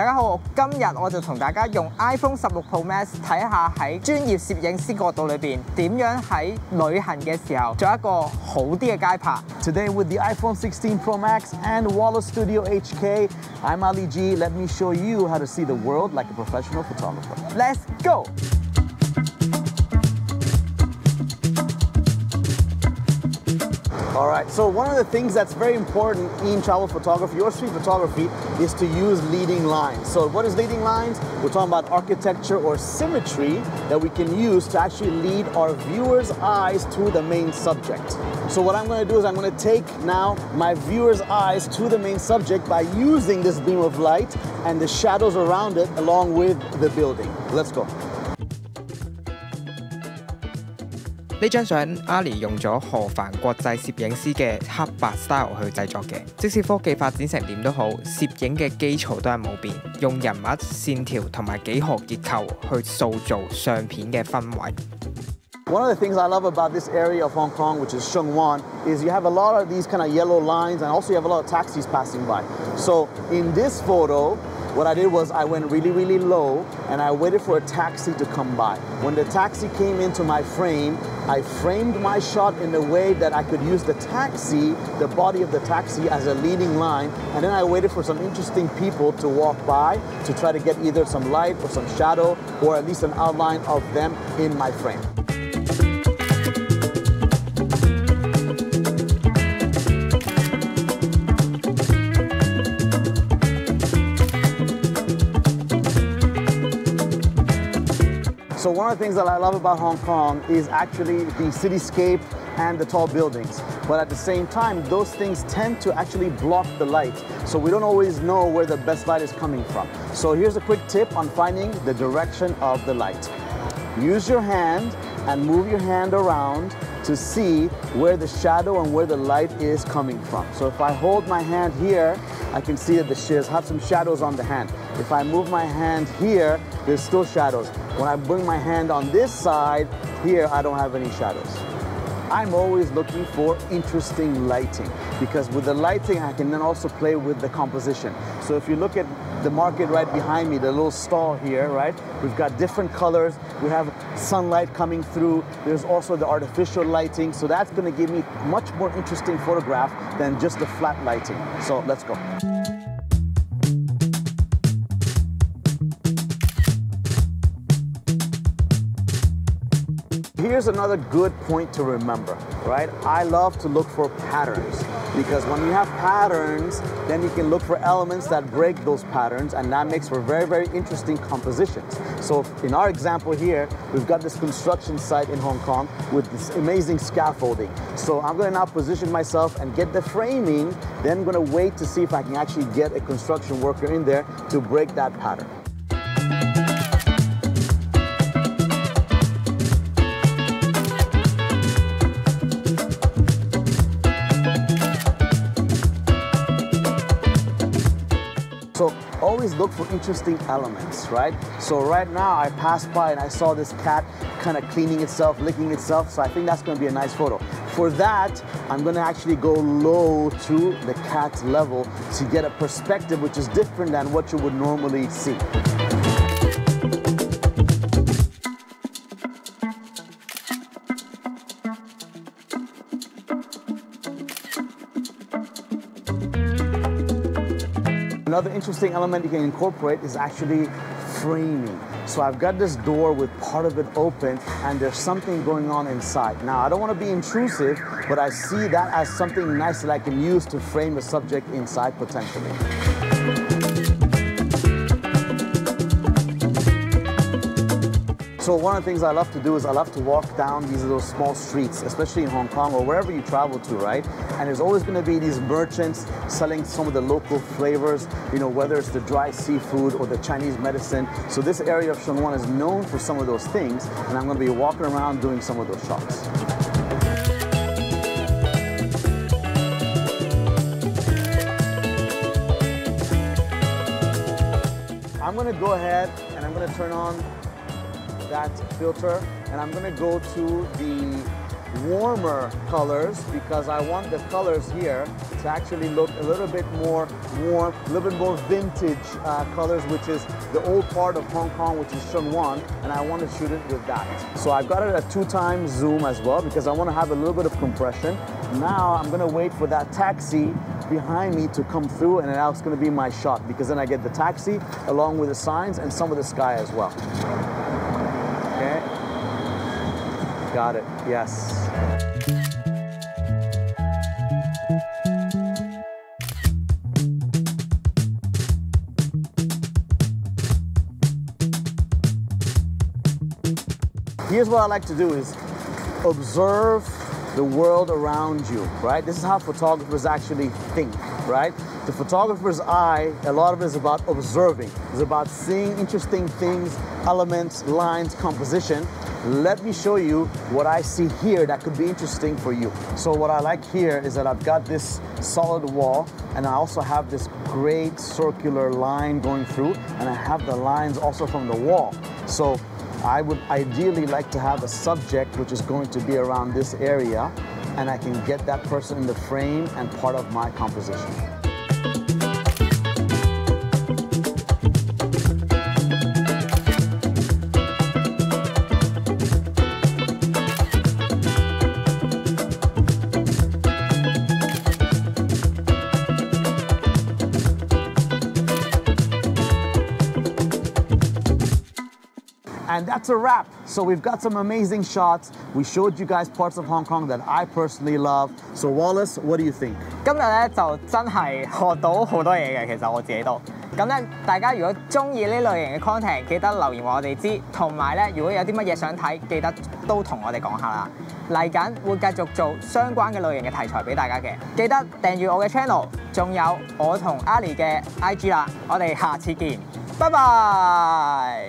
大家好，今日我就同大家用 iPhone 16 Pro Max 睇下喺專業攝影師角度裏邊點樣喺旅行嘅時候做一個好啲嘅街拍。Today with the iPhone 16 Pro Max and Wallace Studio HK, I'm Ali G. Let me show you how to see the world like a professional photographer. Let's go! Alright, so one of the things that's very important in travel photography or street photography is to use leading lines. So what is leading lines? We're talking about architecture or symmetry that we can use to actually lead our viewers' eyes to the main subject. So what I'm going to do is I'm going to take now my viewers' eyes to the main subject by using this beam of light and the shadows around it along with the building. Let's go. 呢張相 Ali 用咗何凡國際攝影師嘅黑白 style 去製作嘅，即使科技發展成點都好，攝影嘅基礎都係冇變，用人物、線條同埋幾何結構去塑造相片嘅氛圍。One of the things I love about this area of Hong Kong, which is Sheung Wan, is you have a lot of these kind of yellow lines and also you have a lot of taxis passing by. So in this photo, what I did was I went really, really low and I waited for a taxi to come by. When the taxi came into my frame, I framed my shot in a way that I could use the taxi, the body of the taxi, as a leading line, and then I waited for some interesting people to walk by to try to get either some light or some shadow or at least an outline of them in my frame. So one of the things that I love about Hong Kong is actually the cityscape and the tall buildings. But at the same time, those things tend to actually block the light. So we don't always know where the best light is coming from. So here's a quick tip on finding the direction of the light. Use your hand and move your hand around to see where the shadow and where the light is coming from. So if I hold my hand here, I can see that the shadows have some shadows on the hand. If I move my hand here, there's still shadows. When I bring my hand on this side, here I don't have any shadows. I'm always looking for interesting lighting because with the lighting I can then also play with the composition. So if you look at the market right behind me, the little stall here, right? We've got different colors. We have sunlight coming through. There's also the artificial lighting. So that's going to give me much more interesting photograph than just the flat lighting. So let's go. Here's another good point to remember, right? I love to look for patterns because when you have patterns, then you can look for elements that break those patterns and that makes for very, very interesting compositions. So in our example here, we've got this construction site in Hong Kong with this amazing scaffolding. So I'm going to now position myself and get the framing, then I'm going to wait to see if I can actually get a construction worker in there to break that pattern. So always look for interesting elements, right? So right now I passed by and I saw this cat kind of cleaning itself, licking itself. So I think that's going to be a nice photo. For that, I'm going to actually go low to the cat's level to get a perspective which is different than what you would normally see. Another interesting element you can incorporate is actually framing. So I've got this door with part of it open and there's something going on inside. Now I don't want to be intrusive, but I see that as something nice that I can use to frame the subject inside potentially. So one of the things I love to do is I love to walk down these little small streets, especially in Hong Kong or wherever you travel to, right? And there's always going to be these merchants selling some of the local flavors, you know, whether it's the dry seafood or the Chinese medicine. So this area of Sheung Wan is known for some of those things, and I'm going to be walking around doing some of those shots. I'm going to go ahead and I'm going to turn on that filter and I'm going to go to the warmer colors because I want the colors here to actually look a little bit more warm, a little bit more vintage colors, which is the old part of Hong Kong, which is Sheung Wan, and I want to shoot it with that. So I've got it at 2x zoom as well because I want to have a little bit of compression. Now I'm going to wait for that taxi behind me to come through, and that's going to be my shot because then I get the taxi along with the signs and some of the sky as well. Okay. Got it. Yes. Here's what I like to do is observe the world around you, right? This is how photographers actually think, right? The photographer's eye, a lot of it is about observing. It's about seeing interesting things, elements, lines, composition. Let me show you what I see here that could be interesting for you. So what I like here is that I've got this solid wall, and I also have this great circular line going through, and I have the lines also from the wall. So I would ideally like to have a subject which is going to be around this area, and I can get that person in the frame and part of my composition. And that's a wrap. So we've got some amazing shots. We showed you guys parts of Hong Kong that I personally love. So Wallace, what do you think? 今日咧就真係學到好多嘢嘅，其實我自己都。咁咧，大家如果中意呢類型嘅 content， 記得留言話我哋知。同埋咧，如果有啲乜嘢想睇，記得都同我哋講下啦。嚟緊會繼續做相關嘅類型嘅題材俾大家嘅，記得訂閱我嘅 channel， 仲有我同 Ali 嘅 IG 啦。我哋下次見，拜拜。